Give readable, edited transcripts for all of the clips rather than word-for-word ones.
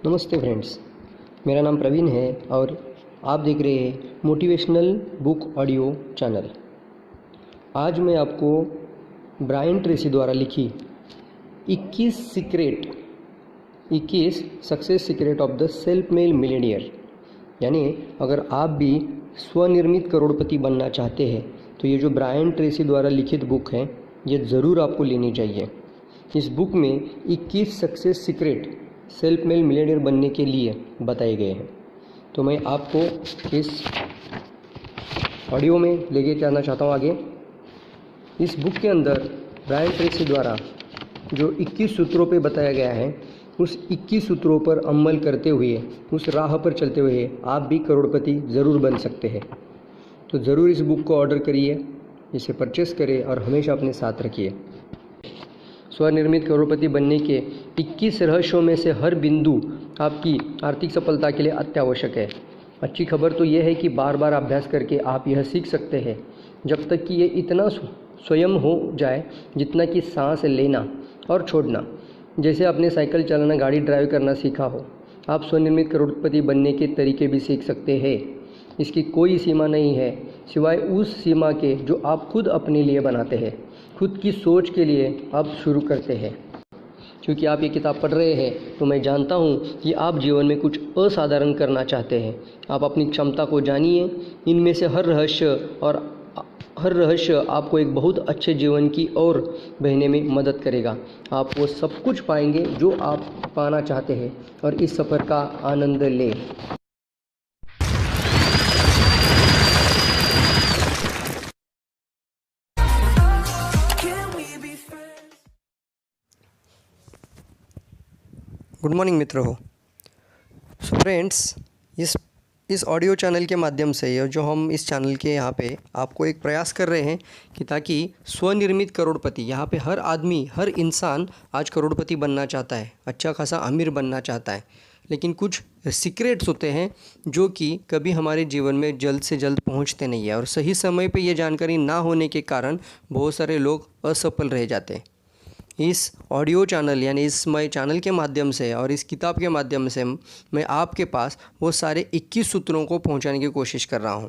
नमस्ते फ्रेंड्स, मेरा नाम प्रवीण है और आप देख रहे हैं मोटिवेशनल बुक ऑडियो चैनल। आज मैं आपको ब्रायन ट्रेसी द्वारा लिखी 21 success secret of the self made millionaire, यानी अगर आप भी स्वनिर्मित करोड़पति बनना चाहते हैं तो ये जो ब्रायन ट्रेसी द्वारा लिखित बुक है ये ज़रूर आपको लेनी चाहिए। इस बुक में 21 success secret self made millionaire बनने के लिए बताए गए हैं। तो मैं आपको इस ऑडियो में लेके जाना चाहता हूँ आगे। इस बुक के अंदर ब्रायन ट्रेसी द्वारा जो 21 सूत्रों पे बताया गया है, उस 21 सूत्रों पर अमल करते हुए, उस राह पर चलते हुए आप भी करोड़पति ज़रूर बन सकते हैं। तो ज़रूर इस बुक को ऑर्डर करिए, इसे परचेस करें और हमेशा अपने साथ रखिए। स्वनिर्मित करोड़पति बनने के 21 रहस्यों में से हर बिंदु आपकी आर्थिक सफलता के लिए अत्यावश्यक है। अच्छी खबर तो यह है कि बार बार अभ्यास करके आप यह सीख सकते हैं, जब तक कि ये इतना स्वयं हो जाए जितना कि सांस लेना और छोड़ना। जैसे आपने साइकिल चलाना, गाड़ी ड्राइव करना सीखा हो, आप स्वनिर्मित करोड़पति बनने के तरीके भी सीख सकते हैं। इसकी कोई सीमा नहीं है सिवाय उस सीमा के जो आप खुद अपने लिए बनाते हैं। खुद की सोच के लिए आप शुरू करते हैं। क्योंकि आप ये किताब पढ़ रहे हैं तो मैं जानता हूँ कि आप जीवन में कुछ असाधारण करना चाहते हैं। आप अपनी क्षमता को जानिए, इनमें से हर रहस्य आपको एक बहुत अच्छे जीवन की ओर बहने में मदद करेगा। आप वो सब कुछ पाएंगे जो आप पाना चाहते हैं और इस सफ़र का आनंद लें। गुड मॉर्निंग मित्रों। सो फ्रेंड्स, इस ऑडियो चैनल के माध्यम से जो हम इस चैनल के यहाँ पे आपको एक प्रयास कर रहे हैं कि ताकि स्वनिर्मित करोड़पति, यहाँ पे हर आदमी, हर इंसान आज करोड़पति बनना चाहता है, अच्छा खासा अमीर बनना चाहता है, लेकिन कुछ सीक्रेट्स होते हैं जो कि कभी हमारे जीवन में जल्द से जल्द पहुँचते नहीं है और सही समय पे ये जानकारी ना होने के कारण बहुत सारे लोग असफल रह जाते हैं। इस ऑडियो चैनल यानी इस माय चैनल के माध्यम से और इस किताब के माध्यम से मैं आपके पास वो सारे 21 सूत्रों को पहुंचाने की कोशिश कर रहा हूं।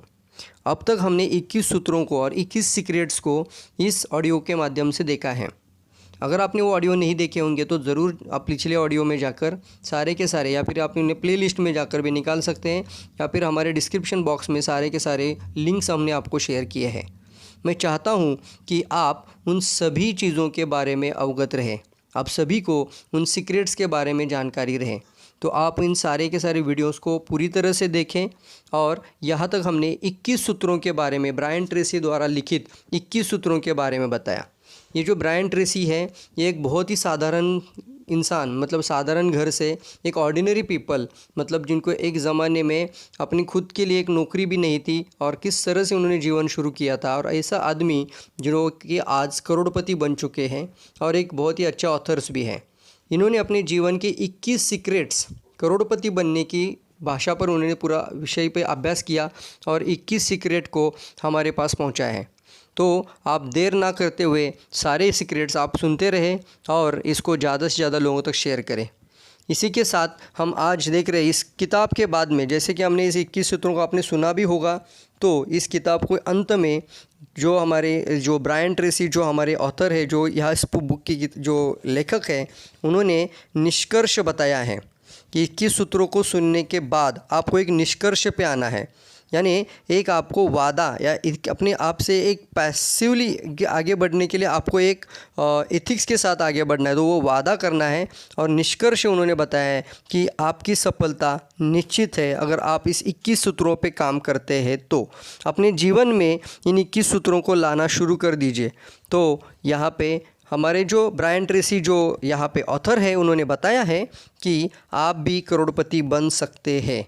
अब तक हमने 21 सूत्रों को और 21 सीक्रेट्स को इस ऑडियो के माध्यम से देखा है। अगर आपने वो ऑडियो नहीं देखे होंगे तो ज़रूर आप पिछले ऑडियो में जाकर सारे के सारे, या फिर आप उन्हें प्ले लिस्ट में जाकर भी निकाल सकते हैं, या फिर हमारे डिस्क्रिप्शन बॉक्स में सारे के सारे लिंक्स हमने आपको शेयर किए हैं। मैं चाहता हूं कि आप उन सभी चीज़ों के बारे में अवगत रहें, आप सभी को उन सीक्रेट्स के बारे में जानकारी रहे। तो आप इन सारे के सारे वीडियोस को पूरी तरह से देखें। और यहाँ तक हमने 21 सूत्रों के बारे में, ब्रायन ट्रेसी द्वारा लिखित 21 सूत्रों के बारे में बताया। ये जो ब्रायन ट्रेसी है, ये एक बहुत ही साधारण इंसान, मतलब साधारण घर से, एक ऑर्डिनरी पीपल, मतलब जिनको एक ज़माने में अपनी खुद के लिए एक नौकरी भी नहीं थी और किस तरह से उन्होंने जीवन शुरू किया था, और ऐसा आदमी जो कि आज करोड़पति बन चुके हैं और एक बहुत ही अच्छा ऑथर्स भी हैं। इन्होंने अपने जीवन के 21 सीक्रेट्स, करोड़पति बनने की भाषा पर उन्होंने पूरा विषय पे अभ्यास किया और 21 सीक्रेट को हमारे पास पहुँचाया है। तो आप देर ना करते हुए सारे सीक्रेट्स आप सुनते रहें और इसको ज़्यादा से ज़्यादा लोगों तक शेयर करें। इसी के साथ हम आज देख रहे हैं इस किताब के बाद में, जैसे कि हमने इस 21 सूत्रों को आपने सुना भी होगा, तो इस किताब को अंत में जो ब्रायन ट्रेसी, जो हमारे ऑथर है, जो यह इस बुक की जो लेखक है, उन्होंने निष्कर्ष बताया है कि 21 सूत्रों को सुनने के बाद आपको एक निष्कर्ष पे आना है। यानी एक आपको वादा या अपने आप से एक पैसिवली आगे बढ़ने के लिए आपको एक एथिक्स के साथ आगे बढ़ना है, तो वो वादा करना है। और निष्कर्ष उन्होंने बताया है कि आपकी सफलता निश्चित है अगर आप इस 21 सूत्रों पे काम करते हैं। तो अपने जीवन में इन 21 सूत्रों को लाना शुरू कर दीजिए। तो यहाँ पे हमारे जो ब्रायन ट्रेसी, जो यहाँ पे ऑथर है, उन्होंने बताया है कि आप भी करोड़पति बन सकते हैं।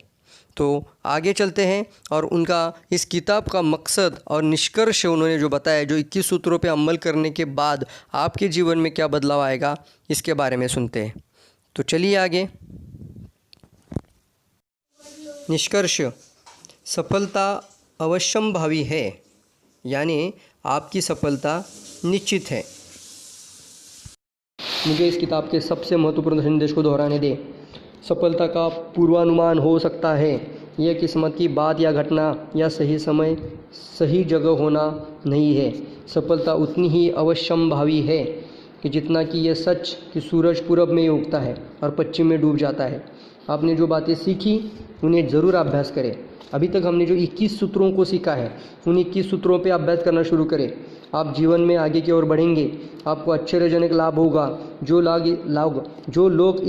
तो आगे चलते हैं और उनका इस किताब का मकसद और निष्कर्ष उन्होंने जो बताया, जो 21 सूत्रों पे अमल करने के बाद आपके जीवन में क्या बदलाव आएगा, इसके बारे में सुनते हैं। तो चलिए आगे। निष्कर्ष: सफलता अवश्यंभावी है, यानी आपकी सफलता निश्चित है। मुझे इस किताब के सबसे महत्वपूर्ण संदेश को दोहराने दें। सफलता का पूर्वानुमान हो सकता है। यह किस्मत की बात या घटना या सही समय सही जगह होना नहीं है। सफलता उतनी ही अवश्यंभावी है कि जितना कि यह सच कि सूरज पूरब में उगता है और पश्चिम में डूब जाता है। आपने जो बातें सीखी उन्हें ज़रूर अभ्यास करें। अभी तक हमने जो 21 सूत्रों को सीखा है उन 21 सूत्रों पे अभ्यास करना शुरू करें। आप जीवन में आगे की ओर बढ़ेंगे, आपको आश्चर्यजनक लाभ होगा। जो लोग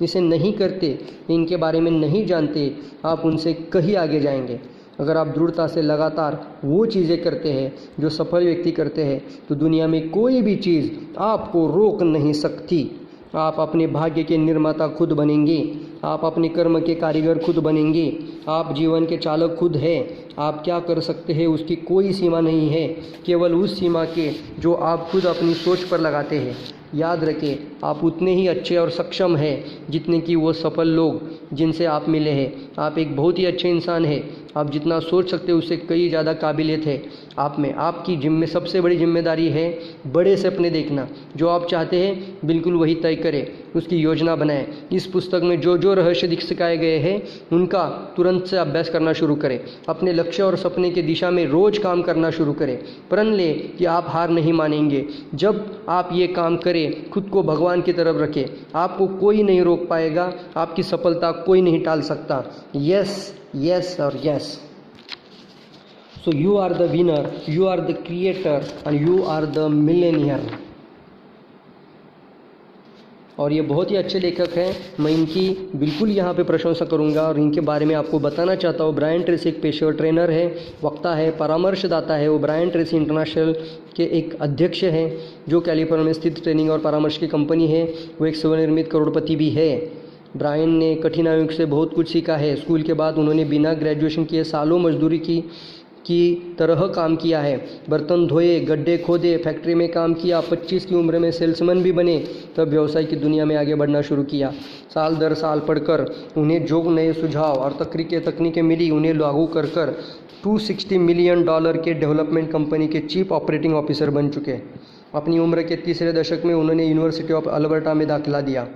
इसे नहीं करते, इनके बारे में नहीं जानते, आप उनसे कहीं आगे जाएंगे। अगर आप दृढ़ता से लगातार वो चीज़ें करते हैं जो सफल व्यक्ति करते हैं तो दुनिया में कोई भी चीज़ आपको रोक नहीं सकती। आप अपने भाग्य के निर्माता खुद बनेंगे, आप अपने कर्म के कारीगर खुद बनेंगे, आप जीवन के चालक खुद हैं। आप क्या कर सकते हैं उसकी कोई सीमा नहीं है, केवल उस सीमा के जो आप खुद अपनी सोच पर लगाते हैं। याद रखें, आप उतने ही अच्छे और सक्षम हैं जितने कि वो सफल लोग जिनसे आप मिले हैं। आप एक बहुत ही अच्छे इंसान हैं। आप जितना सोच सकते हो उससे कई ज़्यादा काबिलियत है आप में। आपकी सबसे बड़ी जिम्मेदारी है बड़े सपने देखना। जो आप चाहते हैं बिल्कुल वही तय करें, उसकी योजना बनाएं। इस पुस्तक में जो जो रहस्य सिखाए गए हैं उनका तुरंत से अभ्यास करना शुरू करें। अपने लक्ष्य और सपने की दिशा में रोज़ काम करना शुरू करें। प्रण लें कि आप हार नहीं मानेंगे। जब आप ये काम करें, खुद को भगवान की तरफ रखें। आपको कोई नहीं रोक पाएगा, आपकी सफलता कोई नहीं टाल सकता। यस यस और yes. So you are the winner, you are the creator and you are the millionaire. और ये बहुत ही अच्छे लेखक हैं, मैं इनकी बिल्कुल यहाँ पे प्रशंसा करूँगा और इनके बारे में आपको बताना चाहता हूँ। ब्रायन ट्रेसी एक पेशेवर ट्रेनर है, वक्ता है, परामर्शदाता है। वो ब्रायन ट्रेसी इंटरनेशनल के एक अध्यक्ष हैं जो कैलिफोर्निया में स्थित ट्रेनिंग और परामर्श की कंपनी है। वो एक स्वनिर्मित करोड़पति भी है। ब्रायन ने कठिनाइयों से बहुत कुछ सीखा है। स्कूल के बाद उन्होंने बिना ग्रेजुएशन किए सालों मजदूरी की तरह काम किया है। बर्तन धोए, गड्ढे खोदे, फैक्ट्री में काम किया। 25 की उम्र में सेल्समैन भी बने, तब व्यवसाय की दुनिया में आगे बढ़ना शुरू किया। साल दर साल पढ़कर उन्हें जो नए सुझाव और तकनीकें मिली उन्हें लागू कर $260 मिलियन के डेवलपमेंट कंपनी के चीफ ऑपरेटिंग ऑफिसर बन चुके। अपनी उम्र के तीसरे दशक में उन्होंने यूनिवर्सिटी ऑफ अल्बर्टा में दाखिला दिया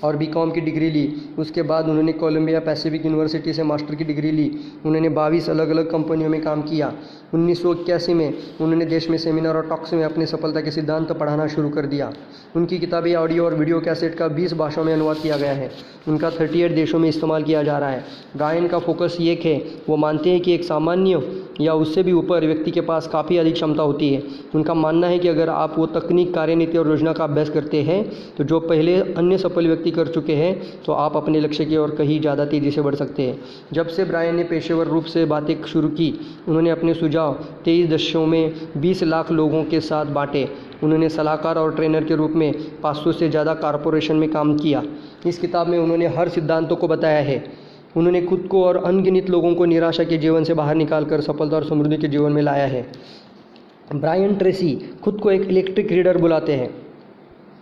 और बीकॉम की डिग्री ली। उसके बाद उन्होंने कोलंबिया पैसिफिक यूनिवर्सिटी से मास्टर की डिग्री ली। उन्होंने 22 अलग अलग कंपनियों में काम किया। 1981 में उन्होंने देश में सेमिनार और टॉक्स में अपने सफलता के सिद्धांत पढ़ाना शुरू कर दिया। उनकी किताबें ऑडियो और वीडियो कैसेट का 20 भाषाओं में अनुवाद किया गया है। उनका 38 देशों में इस्तेमाल किया जा रहा है। ब्रायन का फोकस ये है, वो मानते हैं कि एक सामान्य या उससे भी ऊपर व्यक्ति के पास काफ़ी अधिक क्षमता होती है। उनका मानना है कि अगर आप वो तकनीक, कार्यनीति और योजना का अभ्यास करते हैं तो जो पहले अन्य सफल व्यक्ति कर चुके हैं, तो आप अपने लक्ष्य की ओर कहीं ज़्यादा तेज़ी से बढ़ सकते हैं। जब से ब्रायन ने पेशेवर रूप से बातें शुरू की, उन्होंने अपने सुझाव 23 देशों में 20 लाख लोगों के साथ बांटे। उन्होंने सलाहकार और ट्रेनर के रूप में 500 से ज़्यादा कॉरपोरेशन में काम किया। इस किताब में उन्होंने हर सिद्धांतों को बताया है। उन्होंने खुद को और अनगिनत लोगों को निराशा के जीवन से बाहर निकालकर सफलता और समृद्धि के जीवन में लाया है। ब्रायन ट्रेसी खुद को एक इलेक्ट्रिक रीडर बुलाते हैं।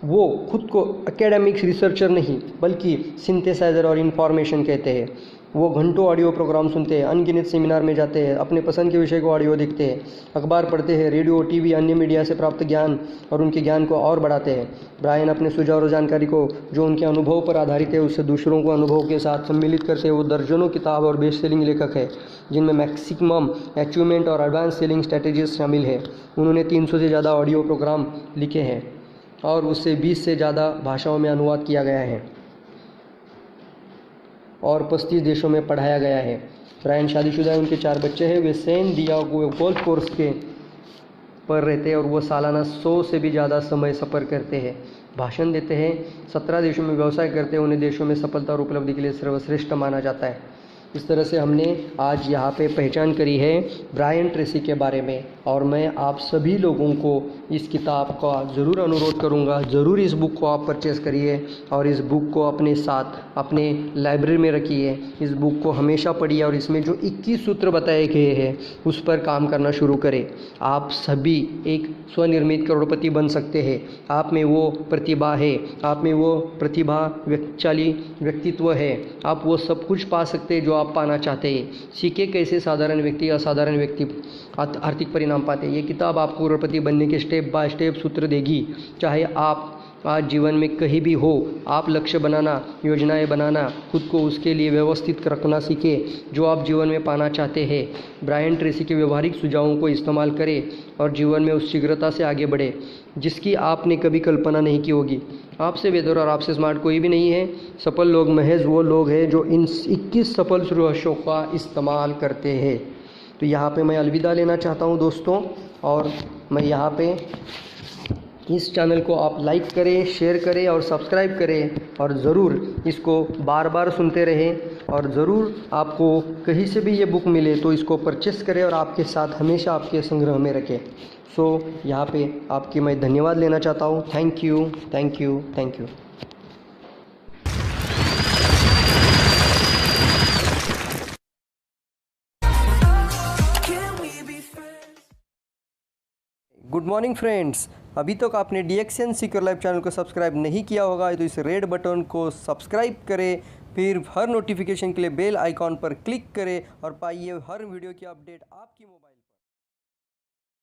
वो खुद को एकेडमिक्स रिसर्चर नहीं बल्कि सिंथेसाइजर और इन्फॉर्मेशन कहते हैं। वो घंटों ऑडियो प्रोग्राम सुनते हैं, अनगिनत सेमिनार में जाते हैं, अपने पसंद के विषय को ऑडियो देखते हैं, अखबार पढ़ते हैं, रेडियो, टीवी, अन्य मीडिया से प्राप्त ज्ञान और उनके ज्ञान को और बढ़ाते हैं। ब्रायन अपने सुझाव और जानकारी को जो उनके अनुभव पर आधारित है उससे दूसरों को अनुभव के साथ सम्मिलित करते हैं। वो दर्जनों किताब और बेस्ट सेलिंग लेखक है जिनमें मैक्सिमम अचीवमेंट और एडवांस सेलिंग स्ट्रैटेजीज शामिल है। उन्होंने 300 से ज़्यादा ऑडियो प्रोग्राम लिखे हैं और उससे 20 से ज़्यादा भाषाओं में अनुवाद किया गया है और 35 देशों में पढ़ाया गया है। ब्रायन शादीशुदा है, उनके 4 बच्चे हैं। वे सैन डिएगो गोल्फ कोर्स के पर रहते हैं और वो सालाना 100 से भी ज़्यादा समय सफ़र करते हैं, भाषण देते हैं। 17 देशों में व्यवसाय करते हैं। उन्हें देशों में सफलता और उपलब्धि के लिए सर्वश्रेष्ठ माना जाता है। इस तरह से हमने आज यहाँ पे पहचान करी है ब्रायन ट्रेसी के बारे में। और मैं आप सभी लोगों को इस किताब का ज़रूर अनुरोध करूँगा, ज़रूर इस बुक को आप परचेज़ करिए और इस बुक को अपने साथ अपने लाइब्रेरी में रखिए। इस बुक को हमेशा पढ़िए और इसमें जो 21 सूत्र बताए गए हैं उस पर काम करना शुरू करें। आप सभी एक स्वनिर्मित करोड़पति बन सकते हैं। आप में वो प्रतिभा है, आप में वो प्रतिभाशाली व्यक्तित्व है। आप वो सब कुछ पा सकते हैं जो आप पाना चाहते हैं। सीखे कैसे साधारण व्यक्ति असाधारण व्यक्ति आर्थिक परिणाम पाते हैं। ये किताब आपको करोड़पति बनने के स्टेप बाय स्टेप सूत्र देगी। चाहे आप आज जीवन में कहीं भी हो, आप लक्ष्य बनाना, योजनाएं बनाना, खुद को उसके लिए व्यवस्थित रखना सीखें जो आप जीवन में पाना चाहते हैं। ब्रायन ट्रेसी के व्यवहारिक सुझावों को इस्तेमाल करें और जीवन में उस शीघ्रता से आगे बढ़े जिसकी आपने कभी कल्पना नहीं की होगी। आपसे बेहतर और आपसे स्मार्ट कोई भी नहीं है। सफल लोग महज वो लोग हैं जो इन 21 सफल रहस्यों का इस्तेमाल करते हैं। तो यहाँ पे मैं अलविदा लेना चाहता हूँ दोस्तों, और मैं यहाँ पे इस चैनल को आप लाइक करें, शेयर करें और सब्सक्राइब करें, और ज़रूर इसको बार बार सुनते रहें। और ज़रूर आपको कहीं से भी ये बुक मिले तो इसको परचेस करें और आपके साथ हमेशा आपके संग्रह में रखें। यहाँ पे आपकी मैं धन्यवाद लेना चाहता हूँ। Thank you, thank you, thank you. Good morning friends, अभी तक आपने DXN सिक्योर लाइफ चैनल को सब्सक्राइब नहीं किया होगा तो इस रेड बटन को सब्सक्राइब करें, फिर हर नोटिफिकेशन के लिए बेल आइकॉन पर क्लिक करें और पाइए हर वीडियो की अपडेट आपकी मोबाइल पर।